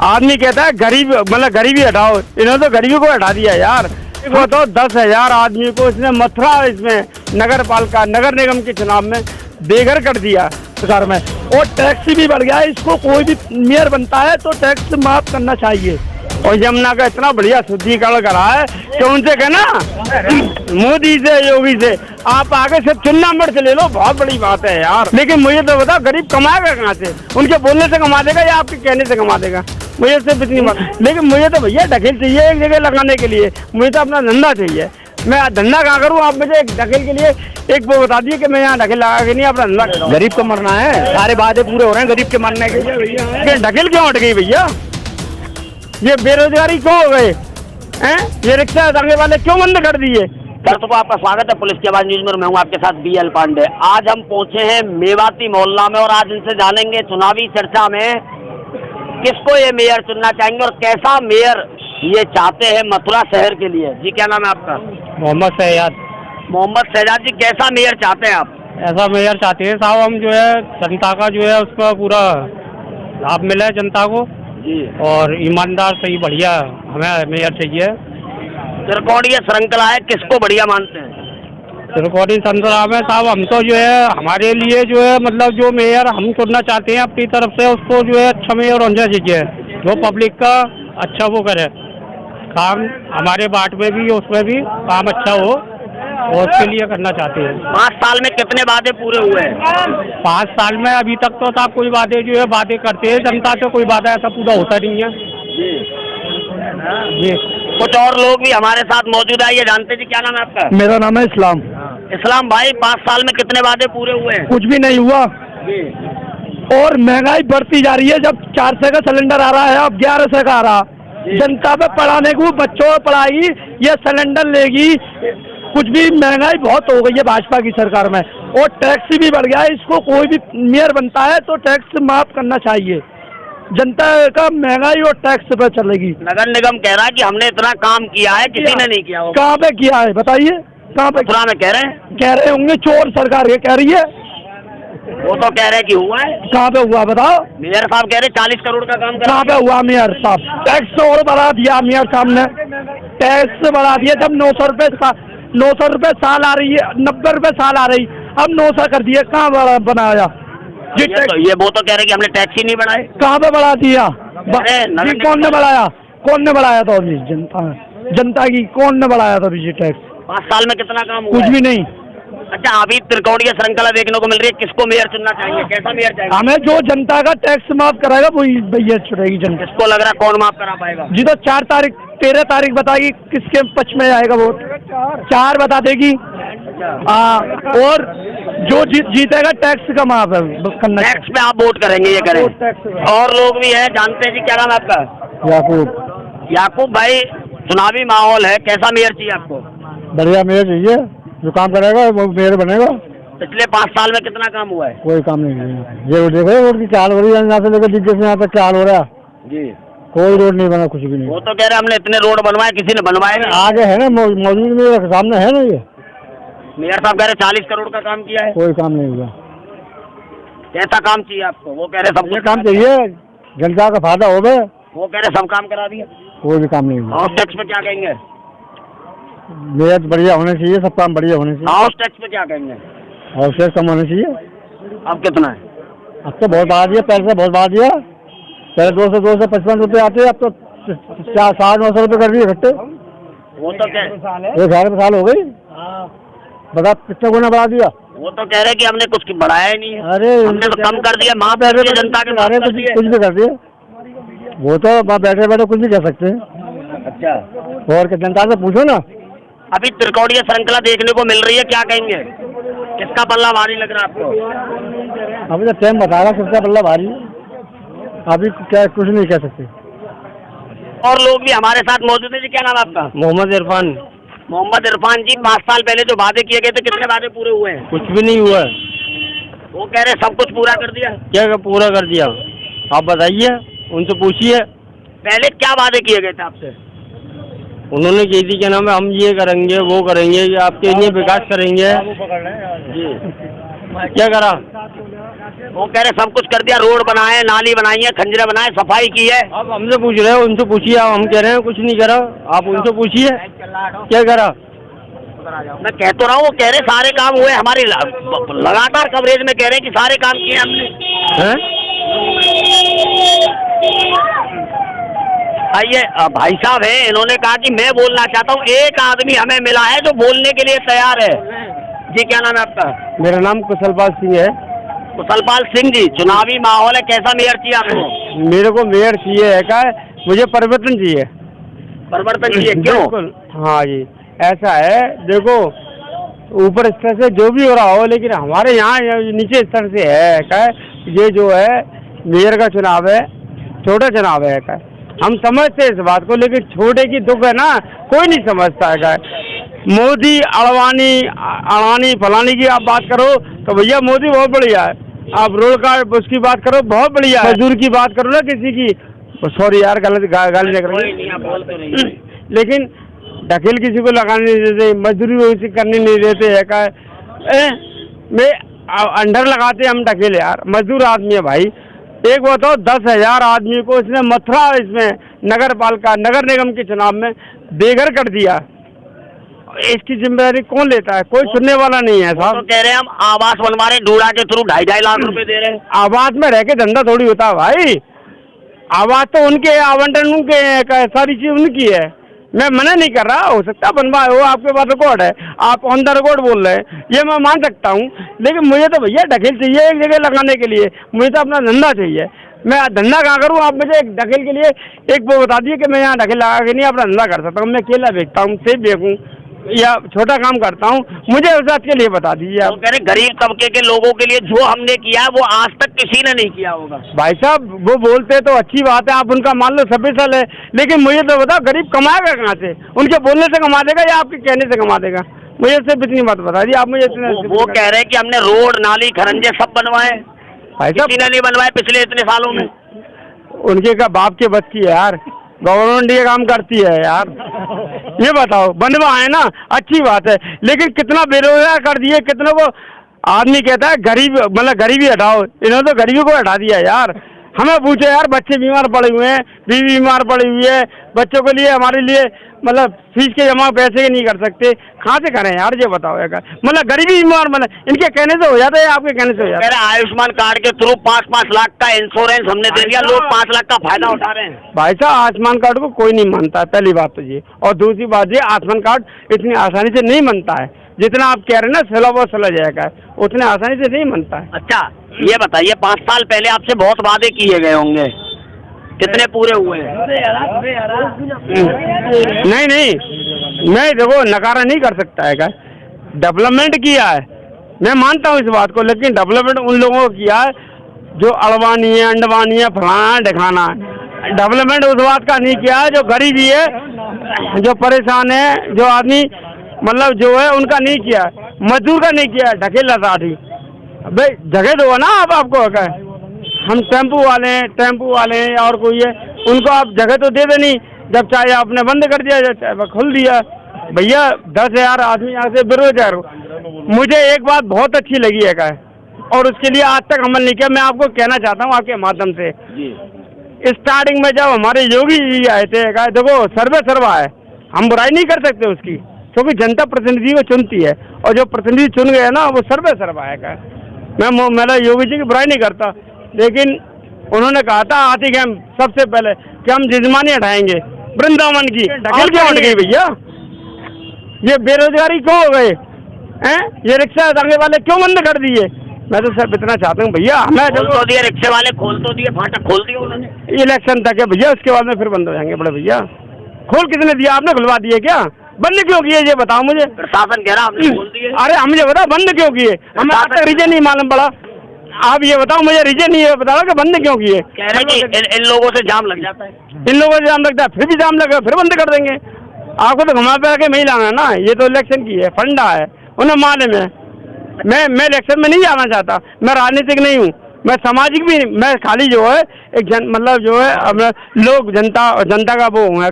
आदमी कहता है गरीब मतलब गरीबी हटाओ, इन्होंने तो गरीबी को हटा दिया यार। वो तो 10,000 आदमी को इसने मथुरा इसमें नगर पालिका नगर निगम के चुनाव में बेघर कर दिया सरकार में, और टैक्स भी बढ़ गया है। इसको कोई भी मेयर बनता है तो टैक्स माफ करना चाहिए। और यमुना का इतना बढ़िया शुद्धिकरण करा है कि उनसे कहना मोदी से योगी से आप आगे से चुनना मर्द ले लो, बहुत बड़ी बात है यार। लेकिन मुझे तो बताओ गरीब कमाएगा कहाँ से? उनके बोलने से कमा देगा या आपके कहने से कमा देगा? मुझे सिर्फ इतनी बात। लेकिन मुझे तो भैया ढकेल चाहिए एक जगह लगाने के लिए, मुझे तो अपना धंधा चाहिए। मैं धंधा कहाँ करूँ? आप मुझे एक ढकेल के लिए एक वो बता दिए कि मैं यहाँ ढकेल लगा के नहीं अपना धंधा। गरीब को मरना है, सारे वादे पूरे हो रहे हैं गरीब के मरने के। भैया ढकेल क्यों हट गई भैया? ये बेरोजगारी क्यों हो गए हैं? ये रिक्शा हटाने वाले क्यों बंद कर दिए? दर्शकों आपका स्वागत है पुलिस की आवाज न्यूज में। मैं हूं आपके साथ BL पांडे। आज हम पहुंचे हैं मेवाती मोहल्ला में और आज इनसे जानेंगे चुनावी चर्चा में किसको ये मेयर चुनना चाहेंगे और कैसा मेयर ये चाहते हैं मथुरा शहर के लिए। जी क्या नाम है आपका? मोहम्मद शहजाद। मोहम्मद शहजाद जी, कैसा मेयर चाहते हैं आप? ऐसा मेयर चाहते हैं साहब हम जो है जनता का जो है उसका पूरा लाभ मिले जनता को जी, और ईमानदार सही बढ़िया हमें मेयर चाहिए। त्रिकोणीय श्रृंखला है, किसको बढ़िया मानते हैं? त्रिकोणीय श्रृंखला में साहब हम तो जो है हमारे लिए जो है मतलब जो मेयर हम चुनना चाहते हैं अपनी तरफ से उसको जो है अच्छा मेयर होना चाहिए, जो पब्लिक का अच्छा वो करे काम, हमारे वार्ड में भी उसमें भी काम अच्छा हो और उसके लिए करना चाहते हैं। 5 साल में कितने वादे पूरे हुए हैं? 5 साल में अभी तक तो साहब कोई वादे जो है वादे करते हैं, जनता से कोई वादा ऐसा पूरा होता नहीं है जी। कुछ और लोग भी हमारे साथ मौजूद है, ये जानते जी क्या नाम है आपका? मेरा नाम है इस्लाम। इस्लाम भाई, 5 साल में कितने वादे पूरे हुए हैं? कुछ भी नहीं हुआ और महंगाई बढ़ती जा रही है। जब 400 का सिलेंडर आ रहा है अब 1100 का आ रहा। जनता पे पढ़ाने को बच्चों को पढ़ाई ये सिलेंडर लेगी, कुछ भी महंगाई बहुत हो गई है भाजपा की सरकार में, और टैक्स भी बढ़ गया है। इसको कोई भी मेयर बनता है तो टैक्स माफ करना चाहिए। जनता का महंगाई और टैक्स पे चलेगी। नगर निगम कह रहा है कि हमने इतना काम किया है, किसी ने नहीं किया। कहाँ पे किया है बताइए? कहाँ पे? मथुरा में कह रहे हैं। कह रहे होंगे चोर सरकार ये कह रही है। वो तो कह रहे हैं कि हुआ है। कहाँ पे हुआ बताओ? मेयर साहब कह रहे 40 करोड़ का काम कहाँ पे हुआ मेयर साहब? टैक्स और बढ़ा दिया मेयर साहब ने, टैक्स बढ़ा दिया। जब 900 रुपए साल आ रही है, 90 रुपए साल आ रही, अब 900 कर दिए। कहाँ बनाया जी? ये वो तो कह रहे कि हमने टैक्स ही नहीं बढ़ाए। कहाँ पे बढ़ा दिया जी? कौन ने बढ़ाया? कौन ने बढ़ाया था अभी? जनता की कौन ने बढ़ाया था अभी जी टैक्स? 5 साल में कितना काम हुआ? कुछ भी नहीं। अच्छा, अभी त्रिकोणीय श्रृंखला देखने को मिल रही है, किसको मेयर चुनना चाहेंगे? कैसा मेयर चाहेंगे? हमें जो जनता का टैक्स माफ कराएगा वही भैया चुनेगी जनता। किसको लग रहा है कौन माफ करा पाएगा? जी तो 13 तारीख बताएगी किसके पक्ष में आएगा वोट। 4 बता देगी। और जो जीतेगा टैक्स का माफ है करना। टैक्स पे आप वोट करेंगे ये करें। और लोग भी हैं, जानते हैं जी क्या नाम है आपका? याकूब। याकूब भाई, चुनावी माहौल है, कैसा मेयर चाहिए आपको? बढ़िया मेयर चाहिए, जो काम करेगा वो मेयर बनेगा। पिछले 5 साल में कितना काम हुआ है? कोई काम नहीं है। ये देखो रोड की क्या हाल हो रही है, यहाँ से लेकर दिग्गज से यहाँ तक क्या हाल हो रहा है जी। कोई रोड नहीं बना, कुछ भी नहीं। वो तो कह रहे हमने इतने रोड बनवाए, किसी ने बनवाए नहीं। आगे है ना, मौजूद मेरे सामने है ना। ये मेयर साहब कह रहे 40 करोड़ का काम किया है। कोई काम नहीं हुआ। कैसा काम चाहिए आपको? वो कह रहे सब ये काम चाहिए, जनता का फायदा हो गए। वो कह रहे सब काम करा दिया। कोई भी काम नहीं हुआ। हाउस टैक्स पे क्या कहेंगे? मेयर बढ़िया होने चाहिए, सब काम बढ़िया होने चाहिए। हाउस टैक्स पे क्या कहेंगे? हाउस टैक्स कम होने चाहिए। अब कितना है? अब तो बहुत बढ़ा दिया, पैसे बहुत बढ़ा दिया। पहले 255 रुपये आते, अब तो 900 रुपये कर दिए इकट्ठे। वो तो कह 1 साल हो गई। बता कितने गुना बढ़ा दिया? वो तो कह रहे कि हमने कुछ बढ़ाया ही नहीं है। अरे हमने तो कम कर दिया, माफ कर दिया जनता के बारे में, कुछ भी कर दिया। वो तो बैठे बैठे कुछ भी कह सकते हैं। अच्छा, और जनता से पूछो ना। अभी त्रिकोणीय श्रृंखला देखने को मिल रही है, क्या कहेंगे? किसका पल्ला भारी लग रहा है आपको? अभी तो टाइम बता रहा किसका पल्ला भारी, अभी क्या कुछ नहीं कह सकते। और लोग भी हमारे साथ मौजूद है जी, क्या नाम है आपका? मोहम्मद इरफान। मोहम्मद इरफान जी, 5 साल पहले जो वादे किए गए थे, कितने वादे पूरे हुए हैं? कुछ भी नहीं हुआ। वो कह रहे सब कुछ पूरा कर दिया। क्या पूरा कर दिया? आप बताइए, उनसे पूछिए। पहले क्या वादे किए गए थे आपसे? उन्होंने कही थी क्या नाम है, हम ये करेंगे वो करेंगे, आपके लिए विकास करेंगे जी। क्या करा? वो कह रहे सब कुछ कर दिया, रोड बनाए, नाली बनाई है, खंजरे बनाए, सफाई की है। आप हमसे पूछ रहे हो, उनसे पूछिए। आप हम कह रहे हैं कुछ नहीं करा, आप उनसे पूछिए क्या करा। मैं कह तो रहा हूँ, वो कह रहे सारे काम हुए, हमारी लगातार कवरेज में कह रहे हैं कि सारे काम किए हमने। आइए भाई साहब है, इन्होंने कहा कि मैं बोलना चाहता हूँ, एक आदमी हमें मिला है जो बोलने के लिए तैयार है। जी क्या नाम है आपका? मेरा नाम कुशलपाल सिंह है। कुशलपाल सिंह जी, चुनावी माहौल है, कैसा मेयर चाहिए आपको? मेरे को मेयर चाहिए है का, मुझे परिवर्तन चाहिए। परिवर्तन चाहिए, क्यों? हाँ जी, ऐसा है, देखो ऊपर स्तर से जो भी हो रहा हो, लेकिन हमारे यहाँ नीचे स्तर से है का, ये जो है मेयर का चुनाव है, छोटा चुनाव है का। हम समझते हैं इस बात को, लेकिन छोटे की दुख है ना, कोई नहीं समझता है। मोदी अड़ानी फलानी की आप बात करो तो भैया मोदी बहुत बढ़िया है। आप रोड का उसकी बात करो, बहुत बढ़िया है। मजदूर की बात करो ना किसी की, सॉरी यार गलत गाली नहीं करेंगे, लेकिन ढकेल किसी को लगाने नहीं देते, मजदूरी वैसे करने नहीं देते है का। मैं अंडर लगाते हम ढकेल यार, मजदूर आदमी है भाई। एक बताओ 10,000 आदमी को इसने मथुरा इसमें नगर निगम के चुनाव में बेघर कर दिया। इसकी जिम्मेदारी कौन लेता है? कोई सुनने वाला नहीं है साहब। तो कह रहे हैं हम आवास बनवा रहे, डूडा के थ्रू 2.5 लाख रुपए दे रहे हैं। आवास में रह के धंधा थोड़ी होता है भाई, आवास तो उनके आवंटन उनके, सारी चीज उनकी है। मैं मना नहीं कर रहा, हो सकता बनवाए हो, आपके पास रिकॉर्ड है, आप ऑन द रिकॉर्ड बोल रहे हैं, ये मैं मान सकता हूँ। लेकिन मुझे तो भैया ढकेल चाहिए एक जगह लगाने के लिए, मुझे तो अपना धंधा चाहिए। मैं धंधा कहाँ करूँ? आप मुझे एक ढकेल के लिए एक वो बता दिए कि मैं यहाँ ढकेल लगा के नहीं अपना धंधा कर सकता हूँ। मैं केला बेचता हूँ, सेब बेचूँ या छोटा काम करता हूँ, मुझे उस बात के लिए बता दीजिए आप। तो कह रहे गरीब तबके के लोगों के लिए जो हमने किया है वो आज तक किसी ने नहीं किया होगा। भाई साहब वो बोलते तो अच्छी बात है, आप उनका मान लो सफेसल है, लेकिन मुझे तो बताओ गरीब कमाएगा कहाँ से? उनके बोलने से कमा देगा या आपके कहने से कमा देगा? मुझे सिर्फ इतनी बात बता दी आप मुझे। वो कह रहे हैं कि हमने रोड नाली खरंजे सब बनवाए, भाई साहब किसी ने नहीं बनवाए पिछले इतने सालों में। उनके का बाप के बस की है यार, गवर्नमेंट ये काम करती है यार। ये बताओ बनवाए ना, अच्छी बात है, लेकिन कितना बेरोजगार कर दिए, कितनों को आदमी कहता है गरीब, मतलब गरीबी हटाओ, इन्होंने तो गरीबी को हटा दिया यार। हमें पूछो यार, बच्चे बीमार पड़े हुए हैं, बीवी बीमार पड़ी हुई है, बच्चों के लिए हमारे लिए मतलब फीस के जमा पैसे नहीं कर सकते, कहाँ से करें यार? ये बताओ यार, मतलब गरीबी बीमार, मतलब इनके कहने से हो जाता है, आपके कहने से हो जाता है। आयुष्मान कार्ड के थ्रू 5-5 लाख का इंश्योरेंस हमने दे दिया, लोग 5 लाख का फायदा उठा रहे हैं। भाई साहब आयुष्मान कार्ड को कोई नहीं मानता, पहली बात तो ये, और दूसरी बात ये आयुष्मान कार्ड इतनी आसानी से नहीं बनता है, जितना आप कह रहे हैं ना सिला वो सिला जाएगा, उतने आसानी से नहीं बनता है। अच्छा ये बताइए, 5 साल पहले आपसे बहुत वादे किए गए होंगे, कितने पूरे हुए हैं? नहीं, मैं देखो नकारा नहीं कर सकता है, डेवलपमेंट किया है, मैं मानता हूँ इस बात को, लेकिन डेवलपमेंट उन लोगों को किया है जो अड़वानी है, अंडवानी है, फलाना ढकाना है। डेवलपमेंट उस बात का नहीं किया है जो गरीबी है, जो परेशान है, जो आदमी मतलब जो है उनका नहीं किया, मजदूर का नहीं किया, ढकेला साथी। भाई जगह दो ना आप, आपको क्या है? हम टेम्पू वाले हैं और कोई है, उनको आप जगह तो दे देनी, जब चाहे आपने बंद कर दिया, जब चाहे खोल दिया। भैया 10,000 आदमी यहाँ से बेरोजगार हो। मुझे एक बात बहुत अच्छी लगी है का, और उसके लिए आज तक अमल नहीं किया, मैं आपको कहना चाहता हूँ आपके माध्यम से। स्टार्टिंग में जब हमारे योगी जी आए थे, देखो सर्वे सर्वा है, हम बुराई नहीं कर सकते उसकी, क्योंकि जनता प्रतिनिधि को चुनती है, और जो प्रतिनिधि चुन गए ना वो सर्वे सर्वा है। मैं योगी जी की बुराई नहीं करता, लेकिन उन्होंने कहा था आती गैम सबसे पहले कि हम जिजमानी हटाएंगे वृंदावन की, ढकेल क्यों हट गई भैया? ये बेरोजगारी क्यों हो गए हैं? ये रिक्शा दांगे वाले क्यों बंद कर दिए? मैं तो सिर्फ इतना चाहता हूँ भैया, हमें तो दिए रिक्शे वाले, खोल तो दिए, फाटक खोल दिए उन्होंने, इलेक्शन तक है भैया, उसके बाद में फिर बंद हो जाएंगे बड़े भैया। खोल किसने दिया? आपने खुलवा दिए क्या? बंद क्यों किए ये बताओ मुझे। प्रशासन कह रहा हमने खोल दिए। अरे हम ये बताओ बंद क्यों किए, हमें आज तक रीजन नहीं मालूम पड़ा। आप ये बताओ मुझे, रीजन नहीं है बताओ कि बंद क्यों किए। कह रहे कि इन लोगों से जाम लग जाता है, इन लोगों से जाम लगता है, फिर भी जाम लगा फिर बंद कर देंगे। आपको तो घुमा फिरा के नहीं लाना है ना, ये तो इलेक्शन की है, फंडा है, उन्हें मालूम है। मैं इलेक्शन में नहीं जाना चाहता, मैं राजनीतिक नहीं हूँ, मैं सामाजिक भी नहीं, मैं खाली जो है एक मतलब जो है लोग जनता का वो हूँ,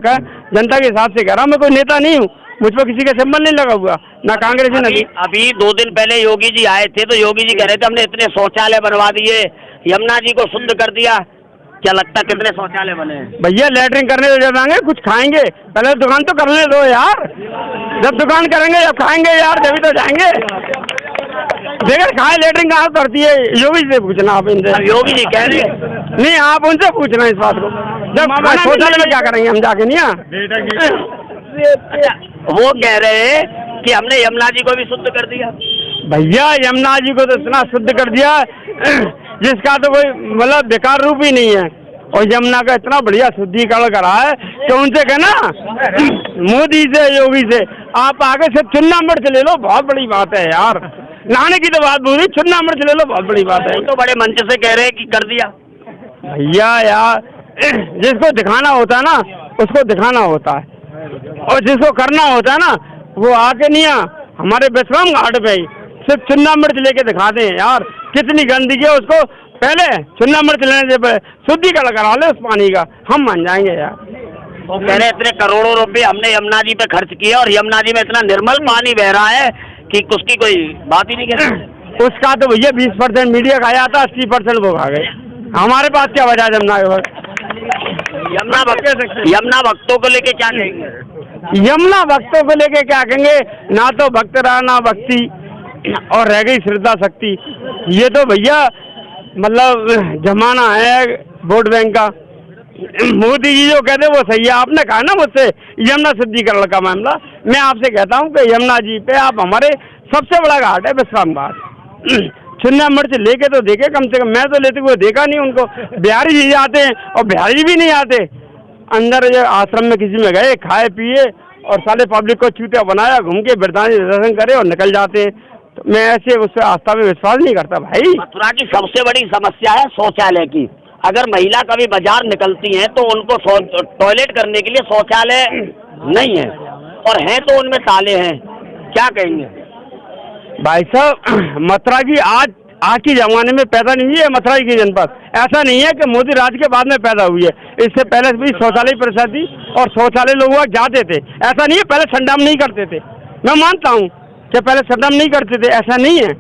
जनता के हिसाब से कह रहा हूँ, मैं कोई नेता नहीं हूँ, मुझ पर किसी का सिंबल नहीं लगा हुआ, ना कांग्रेस ने। अभी 2 दिन पहले योगी जी आए थे, तो योगी जी कह रहे थे हमने इतने शौचालय बनवा दिए, यमुना जी को शुद्ध कर दिया। क्या लगता है कितने शौचालय बने हैं? भैया लैटरिन करने तो जाएंगे, कुछ खाएंगे, पहले दुकान तो करने दो यार। जब दुकान करेंगे जब खाएंगे यार, जब तो जाएंगे। बगैर खाए लैटरिन कहाँ करती है? योगी से पूछना आप इनसे। योगी जी कह रहे हैं नहीं, आप उनसे पूछना इस बात को। जब शौचालय में क्या करेंगे हम जाके? नहीं वो कह रहे हैं कि हमने यमुना जी को भी शुद्ध कर दिया। भैया यमुना जी को तो इतना शुद्ध कर दिया जिसका तो कोई मतलब बेकार रूप ही नहीं है, और यमुना का इतना बढ़िया शुद्धिकरण करा है कि उनसे कहना मोदी से, योगी से आप आगे से चुनाव मिर्च ले लो, बहुत बड़ी बात है यार। लाने की तो बात बोली, चुनाव मिर्च ले लो, बहुत बड़ी बात है। तो बड़े मंच से कह रहे हैं कि कर दिया। भैया यार, जिसको दिखाना होता है ना उसको दिखाना होता है, और जिसको करना होता है ना वो आके नहीं हमारे विश्राम घाट पे ही सिर्फ चुन्ना मिर्च लेके दिखाते हैं यार। कितनी गंदगी है, उसको पहले चुन्ना मिर्च लेने से शुद्धिकरण करा ले उस पानी का, हम मान जाएंगे यार। वो कह रहे इतने करोड़ों रुपए हमने यमुना जी पे खर्च किए और यमुना जी में इतना निर्मल पानी बह रहा है कि उसकी कोई बात ही नहीं कहते। उसका तो भैया 20% मीडिया का आया था, 80% वो खा गए। हमारे पास क्या वजह यमुना के वक्त? यमुना भक्तों को लेके क्या कहेंगे? यमुना भक्तों को लेके क्या कहेंगे? ना तो भक्त रहा ना भक्ति, और रह गई श्रद्धा शक्ति। ये तो भैया मतलब जमाना है वोट बैंक का। मोदी जी जो कहते वो सही है। आपने कहा ना मुझसे यमुना शुद्धिकरण का मामला, मैं आपसे कहता हूँ कि यमुना जी पे आप हमारे सबसे बड़ा घाट है विश्राम घाट। चुन्ना मिर्च लेके तो देखे कम से कम, मैं तो लेते हुए देखा नहीं उनको। बिहारी जी आते हैं और बिहारी जी भी नहीं आते अंदर। जो आश्रम में किसी में गए, खाए पिए और साले पब्लिक को चूतिया बनाया, घूम के वृद्धांजलि दर्शन करे और निकल जाते हैं। तो मैं ऐसे उस आस्था में विश्वास नहीं करता भाई। मथुरा की सबसे बड़ी समस्या है शौचालय की। अगर महिला कभी बाजार निकलती हैं तो उनको टॉयलेट करने के लिए शौचालय नहीं है, और हैं तो उनमें ताले हैं। क्या कहेंगे भाई साहब? मथुरा की आज के जमाने में पैदा नहीं हुई है मथुरा की जनपद। ऐसा नहीं है कि मोदी राज के बाद में पैदा हुई है, इससे पहले भी शौचालय प्रथा थी और शौचालय लोग जाते थे। ऐसा नहीं है पहले संडाम नहीं करते थे, मैं मानता हूँ कि पहले संडाम नहीं करते थे, ऐसा नहीं है।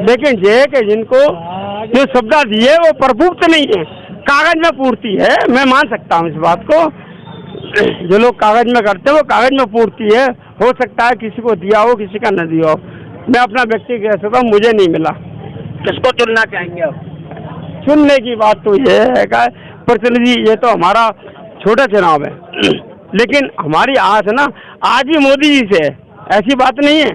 लेकिन ये कि जिनको जो सुविधा दी है वो प्रभुत्व नहीं है, कागज में पूर्ति है। मैं मान सकता हूँ इस बात को। जो लोग कागज में करते हैं वो कागज में पूर्ति है। हो सकता है किसी को दिया हो, किसी का न दिया हो। मैं अपना व्यक्ति कह सकता हूँ, मुझे नहीं मिला। किसको चुनना चाहेंगे आप? चुनने की बात तो ये है कि प्रतिनिधि, ये तो हमारा छोटा चुनाव है, लेकिन हमारी आस है ना आज भी मोदी जी से है। ऐसी बात नहीं है,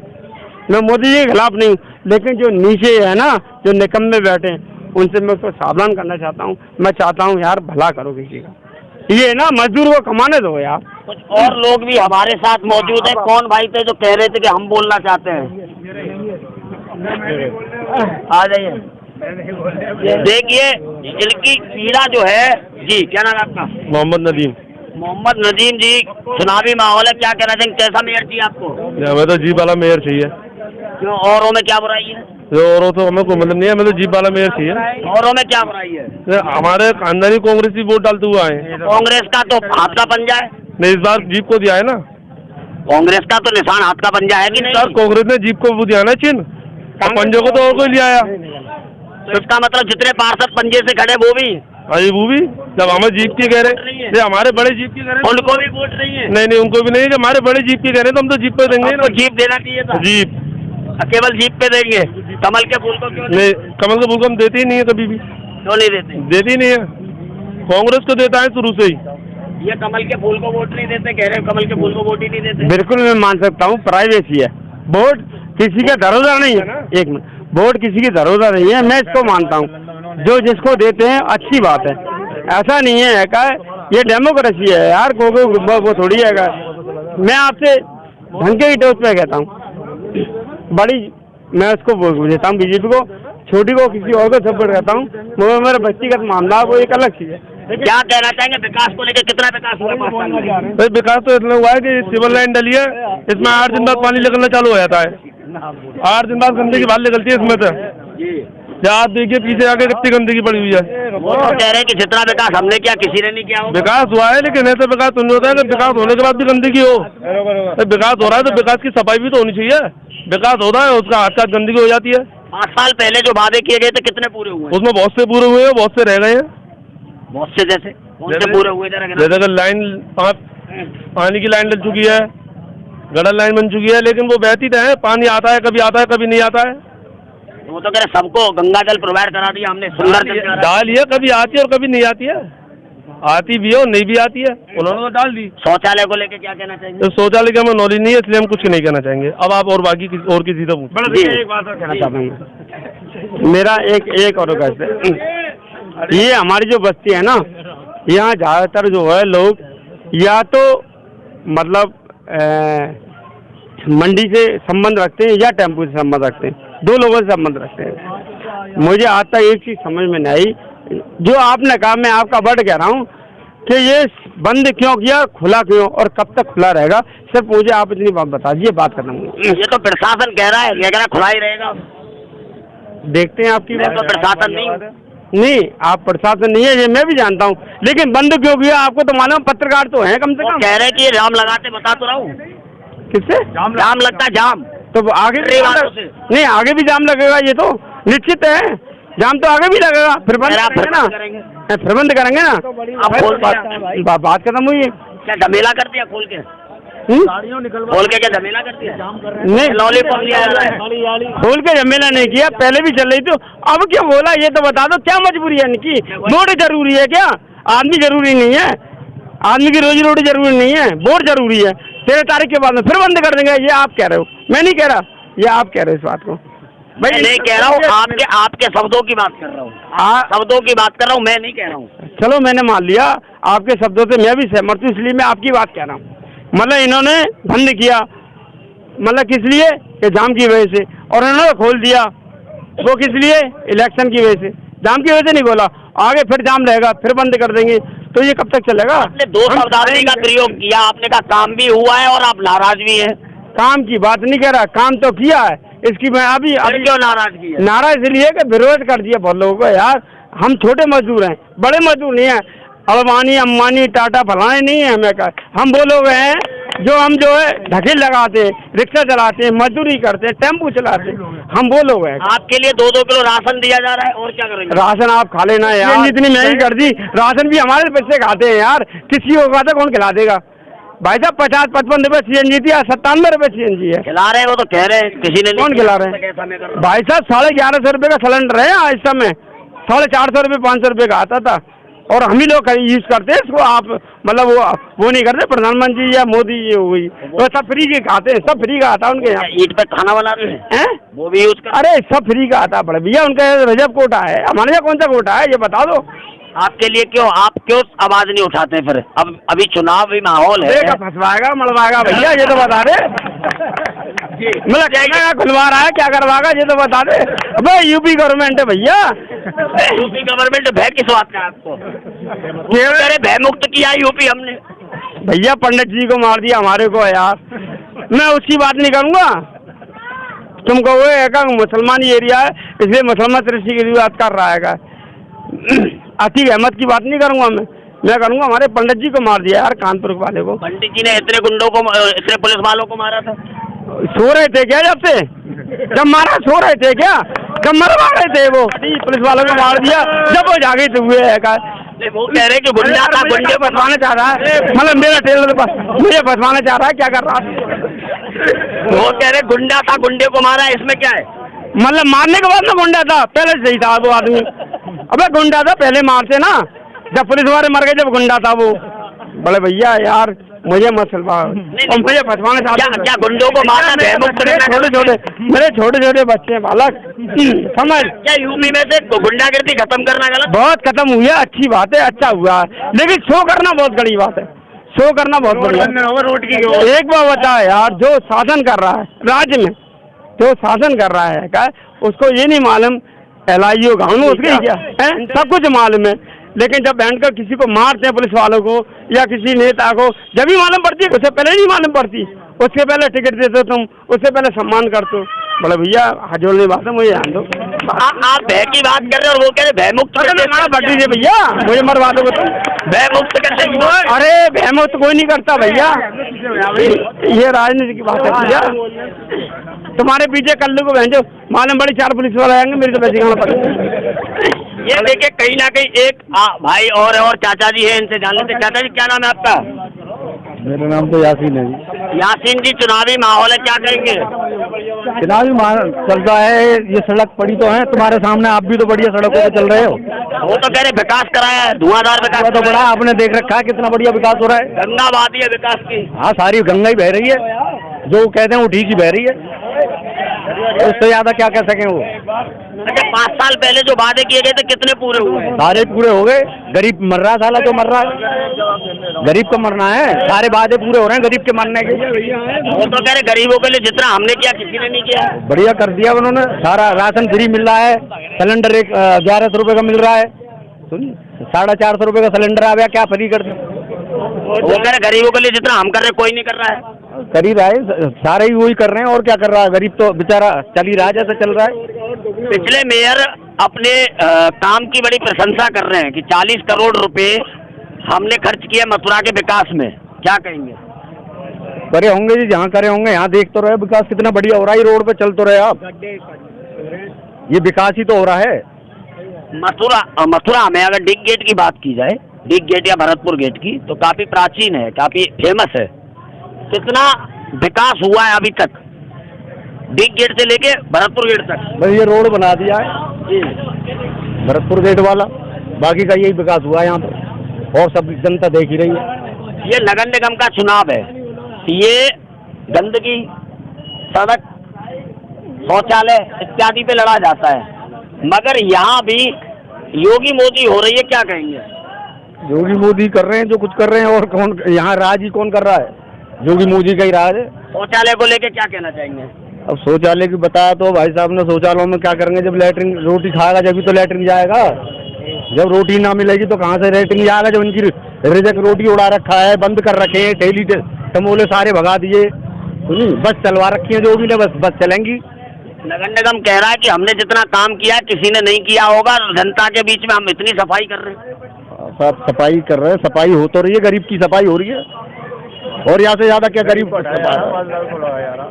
मैं मोदी जी के खिलाफ नहीं हूँ, लेकिन जो नीचे है ना, जो निकम्मे बैठे हैं, उनसे मैं उसको सावधान करना चाहता हूँ। मैं चाहता हूँ यार भला करो किसी का, ये ना मजदूर को कमाने दो यार। कुछ और लोग भी हमारे साथ मौजूद हैं। कौन भाई थे जो कह रहे थे कि हम बोलना चाहते हैं? आ जाइए। देखिए इनकी पीड़ा जो है जी। क्या नाम है आपका? मोहम्मद नदीम। मोहम्मद नदीम जी, चुनावी माहौल है, क्या कहना चाहेंगे? कैसा मेयर चाहिए आपको? हमें तो जीप वाला मेयर चाहिए। क्यों, औरों में क्या बुराई है? औरों तो हमें कोई मतलब नहीं है, हमें तो जीप वाला मेयर चाहिए। औरों में क्या बुराई है? हमारे खानदानी कांग्रेस ही वोट डालते हुए आए। कांग्रेस का तो हाथ का पंजा है। नहीं, इस बार जीप को दिया है ना। कांग्रेस का तो निशान हाथ का पंजा है कि नहीं? सर कांग्रेस ने जीप को वो दिया ना चिन्ह, और पंजों को तो और कोई ले आया। तो इसका मतलब जितने पार्षद पंजे से खड़े वो भी? अरे वो भी, जब हमें जीप की कह रहे हैं, हमारे बड़े जीप की कह रहे हैं, उनको भी वोट नहीं है? नहीं उनको भी नहीं, जब हमारे बड़े जीप की कह रहे हैं तो हम तो जीप पे देंगे ना। जीप देना चाहिए था। जीप केवल जीप पे देंगे, कमल के फूल को क्यों नहीं? कमल के फूल को हम देते ही नहीं है कभी भी। क्यों नहीं देते? देती नहीं है, कांग्रेस को देता है शुरू से ही। ये कमल के फूल को वोट नहीं देते कह रहे हैं, कमल के फूल को वोट ही नहीं देते। बिल्कुल मैं मान सकता हूँ, प्राइवेसी है। वोट किसी का धरोहर नहीं है। एक मिनट, वोट किसी की धरोहर नहीं है, मैं इसको मानता हूँ। जो जिसको देते हैं अच्छी बात है, ऐसा नहीं है का ये डेमोक्रेसी है यार, वो थोड़ी है। मैं आपसे ढंग के टोच पे कहता हूँ, बड़ी मैं उसको देता हूँ बीजेपी को, छोटी को किसी और को सपोर्ट करता हूँ। वो मेरा व्यक्तिगत मामला, वो एक अलग चीज है। क्या कहना चाहेंगे विकास को लेकर? कितना विकास हुआ? भाई विकास तो इतना हुआ है कि सिविल लाइन डली है, इसमें 8 दिन बाद पानी निकलना चालू हो जाता है। 8 दिन बाद गंदगी बाहर निकलती है इसमें से। आप देखिए पीछे आके कितनी गंदगी पड़ी हुई है। वो तो कह रहे हैं कि जितना विकास हमने किया किसी ने नहीं किया हो। विकास हुआ है, लेकिन ऐसा विकास तो नहीं होता है कि विकास होने के बाद भी गंदगी हो। विकास हो रहा है तो विकास की सफाई भी तो होनी चाहिए। विकास होता है उसका हाथ का गंदगी हो जाती है। 5 साल पहले जो वादे किए गए थे कितने पूरे हुए? उसमें बहुत से पूरे हुए हैं, बहुत से रह गए हैं। बहुत से जैसे कौन से पूरे हुए? जैसे कि लाइन पानी की लाइन डल चुकी है, गटर लाइन बन चुकी है, लेकिन वो बहती तो है, पानी आता है कभी नहीं आता है। वो तो कह रहे सबको गंगा जल प्रोवाइड करा दिया हमने, सुंदर डाल है, कभी आती है और कभी नहीं आती है। आती भी है और नहीं भी आती है, उन्होंने तो डाल दी। शौचालय को लेके क्या कहना चाहेंगे? तो शौचालय का हमें नॉलेज नहीं है, इसलिए हम कुछ नहीं कहना चाहेंगे। अब आप और बाकी और किसी से पूछ। एक बात और कहना चाहता हूँ, मेरा एक और रिक्वेस्ट है। ये हमारी जो बस्ती है ना, यहाँ ज़्यादातर जो है लोग या तो मतलब मंडी से संबंध रखते हैं या टेम्पो से संबंध रखते हैं, 2 लोगों से संबंध रखते हैं। मुझे आज तक एक चीज़ समझ में नहीं आई, जो आपने कहा, मैं आपका वर्ड कह रहा हूँ कि ये बंद क्यों किया, खुला क्यों और कब तक खुला रहेगा, सिर्फ मुझे आप इतनी बात बता दीजिए, बात करना मुझे। ये तो प्रशासन कह रहा है, ये कह रहा है खुला ही रहेगा। देखते हैं आपकी बात। तो प्रशासन नहीं, आप प्रशासन नहीं है, ये मैं भी जानता हूँ, लेकिन बंद क्यों किया आपको तो मालूम, पत्रकार तो हैं कम से कम। कह रहे हैं कि ये जाम लगाते, बता तो रहा हूँ। किससे जाम लगता है? जाम तो आगे भी नहीं, आगे भी जाम लगेगा, ये तो निश्चित है, जाम तो आगे भी लगेगा। फिर बंद करेंगे ना, फिर बंद करेंगे ना। बात खत्म हुई है। क्या झमेला कर दिया खोल के? खोल के क्या झमेला कर दिया? नहीं, लॉलीपॉप लिया खोल के झमेला नहीं किया, पहले भी चल रही थी। अब क्यों बोला ये तो बता दो, क्या मजबूरी है इनकी? वोट जरूरी है क्या? आदमी जरूरी नहीं है, आदमी की रोजी रोटी जरूरी नहीं है, वोट जरूरी है। 13 तारीख के बाद में फिर बंद कर देंगे, ये आप कह रहे हो, मैं नहीं कह रहा, ये आप कह रहे हो इस बात को। मैं नहीं कह रहा हूँ, आपके शब्दों की बात कर रहा हूँ, शब्दों की बात कर रहा हूँ, मैं नहीं कह रहा हूँ। चलो मैंने मान लिया, आपके शब्दों से मैं भी सहमत हूँ, इसलिए मैं आपकी बात कह रहा हूँ। मतलब इन्होंने बंद किया, मतलब किस लिए कि जाम की वजह से, और इन्होंने खोल दिया वो किस लिए, इलेक्शन की वजह से। जाम की वजह से नहीं बोला, आगे फिर जाम रहेगा, फिर बंद कर देंगे, तो ये कब तक चलेगा? आपने 2 शब्दावली का प्रयोग किया, आपने कहा काम भी हुआ है और आप नाराज भी हैं। काम की बात नहीं कह रहा, काम तो किया है, इसकी मैं अभी क्यों नाराजगी है? नाराज इसलिए कि विरोध कर दिया बहुत लोगों को। यार हम छोटे मजदूर हैं, बड़े मजदूर नहीं हैं, अडवाणी अंबानी टाटा फलाने नहीं है हमें का। हम वो लोग हैं जो है ढकेल लगाते हैं, रिक्शा चलाते हैं, मजदूरी करते हैं, टेम्पू चलाते हैं, हम वो लोग हैं। आपके लिए 2-2 किलो राशन दिया जा रहा है, और क्या करेंगे? राशन आप खा लेना यार, इतनी महंगी कर दी, राशन भी हमारे पैसे खाते हैं यार, किसी को खाता कौन खिला देगा? भाई साहब 50-55 रुपये CNG थी, 97 रुपये CNG है। खिला रहे हैं, वो तो कह रहे हैं, किसी ने कौन खिला रहे हैं? भाई साहब 1150 रुपये का सिलेंडर है इस समय, 450 रुपये 500 रुपये का आता था, और हम ही लोग यूज करते हैं इसको। आप मतलब वो नहीं करते, प्रधानमंत्री या मोदी जी हो गई, वो सब फ्री के खाते हैं, सब फ्री का आता है उनके यहाँ। ईट पे खाना बना रहे हैं, वो भी यूज कर। अरे सब फ्री का आता है बड़े भैया, उनका रिजर्व कोटा है, हमारे यहाँ कौन सा कोटा है ये बता दो। आपके लिए आप क्यों आवाज नहीं उठाते फिर? अब अभी चुनावी माहौल है, फंसवाएगा मलवाएगा भैया, ये तो बता दे। मतलब क्या खुलवा रहा है, क्या करवाएगा ये तो बता दे। अबे यूपी गवर्नमेंट है भैया, यूपी गवर्नमेंट भय किस बात का? आपको भय मुक्त किया यूपी हमने। भैया पंडित जी को मार दिया हमारे को यार, मैं उसकी बात नहीं करूँगा। तुमको वो है मुसलमानी एरिया है, इसलिए मुसलमान दृष्टि की बात कर रहा है। अतीक अहमद की बात नहीं करूँगा मैं करूँगा हमारे पंडित जी को मार दिया यार, कानपुर वाले को। पंडित जी ने इतने गुंडों को, इतने पुलिस वालों को मारा था? सो रहे थे क्या जब से? जब मारा सो रहे थे क्या? जब मरवा रहे थे वो पुलिस वालों को मार दिया, जब वो जागे थे हुए है का। वो कह रहे कि गुंडा था, गुंडे फंसवाना चाह रहा है, मतलब मेरा टेलर मुझे फंसवाना चाह रहा है, क्या कर रहा है? वो कह रहे गुंडा था, गुंडे को मारा, इसमें क्या है? मतलब मारने के बाद ना गुंडा था, पहले सही था वो आदमी। अबे गुंडा था, पहले मारते ना, जब पुलिस वाले मर गए जब गुंडा था वो। बड़े भैया यार मुझे मत सलवा, मुझे फंसवाना चाहते। क्या गुंडों को मारना है? मेरे छोटे छोटे बच्चे हैं बालक, समझ। क्या यूपी में से गुंडागर्दी खत्म करना गलत? बहुत खत्म हुई है, अच्छी बात है, अच्छा हुआ है, लेकिन शो करना बहुत बड़ी बात है, शो करना बहुत बड़ी बात है। एक बार बता यार, जो शासन कर रहा है राज्य में, जो शासन कर रहा है क्या उसको ये नहीं मालूम LIO गाँव उसके क्या है, सब कुछ मालूम है, लेकिन जब बैंड किसी को मारते हैं पुलिस वालों को या किसी नेता को, जब भी मालूम पड़ती है, उससे पहले नहीं मालूम पड़ती, उसके पहले टिकट देते तुम, उससे पहले सम्मान करते हो। बोले भैया हजोल बात है, मुझे ध्यान दो। आप भय की बात कर रहे हैं और वो कह रहे भय मुक्त बट दीजिए भैया, मुझे मरवा दो तो। भय मुक्त कैसे? अरे भय मुक्त कोई नहीं करता भैया, ये राजनीति की बात है भैया। तुम्हारे पीछे कल्लू को भेजो, मालूम बड़ी 4 पुलिस वाले आएंगे, मेरी तो वैसे पड़ेगा। ये देखिए कहीं ना कहीं एक भाई और चाचा जी है, इनसे जान लेते। चाचा जी क्या नाम है आपका? मेरा नाम तो यासीन है जी। यासीन जी, चुनावी माहौल है, क्या कहेंगे? चुनावी माहौल चल रहा है, ये सड़क पड़ी तो है तुम्हारे सामने, आप भी तो बढ़िया सड़कों पे चल रहे हो। वो तो कह रहे विकास कराया है, धुआंधार विकास तो बड़ा आपने देख रखा है कितना बढ़िया विकास हो रहा है। गंगा वादी है विकास की। हाँ, सारी गंगा ही बह रही है, जो कहते हैं वो ठीक ही बह रही है, उससे ज्यादा क्या कह सकें वो। अच्छा, 5 साल पहले जो वादे किए गए थे कितने पूरे हुए? सारे पूरे हो गए। गरीब मर रहा है, साला जो मर रहा है, गरीब को मरना है। सारे वादे पूरे हो रहे हैं गरीब के मरने के। वो तो कह रहे गरीबों के लिए जितना हमने किया किसी ने नहीं किया। बढ़िया कर दिया उन्होंने, सारा राशन फ्री मिल रहा है, सिलेंडर 1100 रुपये का मिल रहा है। सुनिए, 450 रुपये का सिलेंडर आ गया, क्या फ्री कर दिया। वो कह रहे गरीबों के लिए जितना हम कर रहे कोई नहीं कर रहा है। कर ही रहा है, सारे ही वही कर रहे हैं, और क्या कर रहा है। गरीब तो बेचारा चल ही रहा है जैसे चल रहा है। पिछले मेयर अपने काम की बड़ी प्रशंसा कर रहे हैं कि 40 करोड़ रुपए हमने खर्च किया मथुरा के विकास में, क्या कहेंगे? करे होंगे जी, जहाँ करे होंगे, यहाँ देख तो रहे विकास कितना बढ़िया हो रहा है। रोड पे चल तो रहे आप, ये विकास ही तो हो रहा है। मथुरा में अगर डिग गेट की बात की जाए, डिग गेट या भरतपुर गेट की, तो काफी प्राचीन है, काफी फेमस है। कितना विकास हुआ है अभी तक डिग गेट से लेके भरतपुर गेट तक? बस ये रोड बना दिया है भरतपुर गेट वाला, बाकी का यही विकास हुआ है यहाँ पर, और सब जनता देख ही रही है। ये नगर निगम का चुनाव है, ये गंदगी, सड़क, शौचालय इत्यादि पे लड़ा जाता है, मगर यहाँ भी योगी मोदी हो रही है, क्या कहेंगे? योगी मोदी कर रहे हैं जो कुछ कर रहे हैं, और कौन यहाँ राज ही कौन कर रहा है? योगी मोदी का ही राज है। शौचालय को लेके क्या कहना चाहेंगे? अब शौचालय की बताया तो भाई साहब ने, शौचालयों में क्या करेंगे? जब लैट्रिन रोटी खाएगा जब भी तो लैट्रिन जाएगा, जब रोटी ना मिलेगी तो कहाँ से लैट्रिन जाएगा? जब उनकी रिजक रोटी उड़ा रखा है, बंद कर रखे हैं, ठेली टमोले सारे भगा दिए, बस चलवा रखी है जो भी ने, बस चलेंगी। नगर निगम कह रहा है कि हमने जितना काम किया किसी ने नहीं किया होगा, जनता के बीच में हम इतनी सफाई कर रहे हैं। सब सफाई कर रहे हैं, सफाई हो तो रही है, गरीब की सफाई हो रही है, और यहाँ से ज्यादा क्या गरीब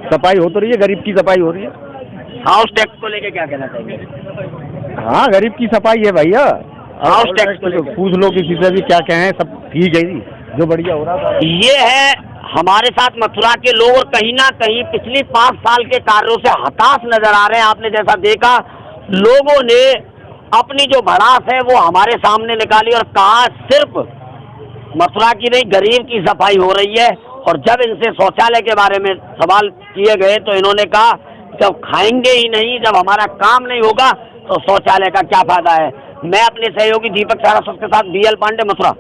सफाई हो तो रही है, गरीब की सफाई हो रही है। हाउस टैक्स को लेके क्या कहना चाहिए? हाँ, गरीब की सफाई है भैया। हाउस टैक्स को लेके पूछ लो किसी से भी, क्या कहें, सब ठीक है जी, जो बढ़िया हो रहा था। ये है हमारे साथ मथुरा के लोग, और कहीं ना कहीं पिछले 5 साल के कार्यों से हताश नजर आ रहे हैं। आपने जैसा देखा, लोगों ने अपनी जो भड़ास है वो हमारे सामने निकाली और कहा सिर्फ मथुरा की नहीं, गरीब की सफाई हो रही है। और जब इनसे शौचालय के बारे में सवाल किए गए तो इन्होंने कहा जब खाएंगे ही नहीं, जब हमारा काम नहीं होगा तो शौचालय का क्या फायदा है। मैं अपने सहयोगी दीपक सारस्वत के साथ BL पांडे, मथुरा।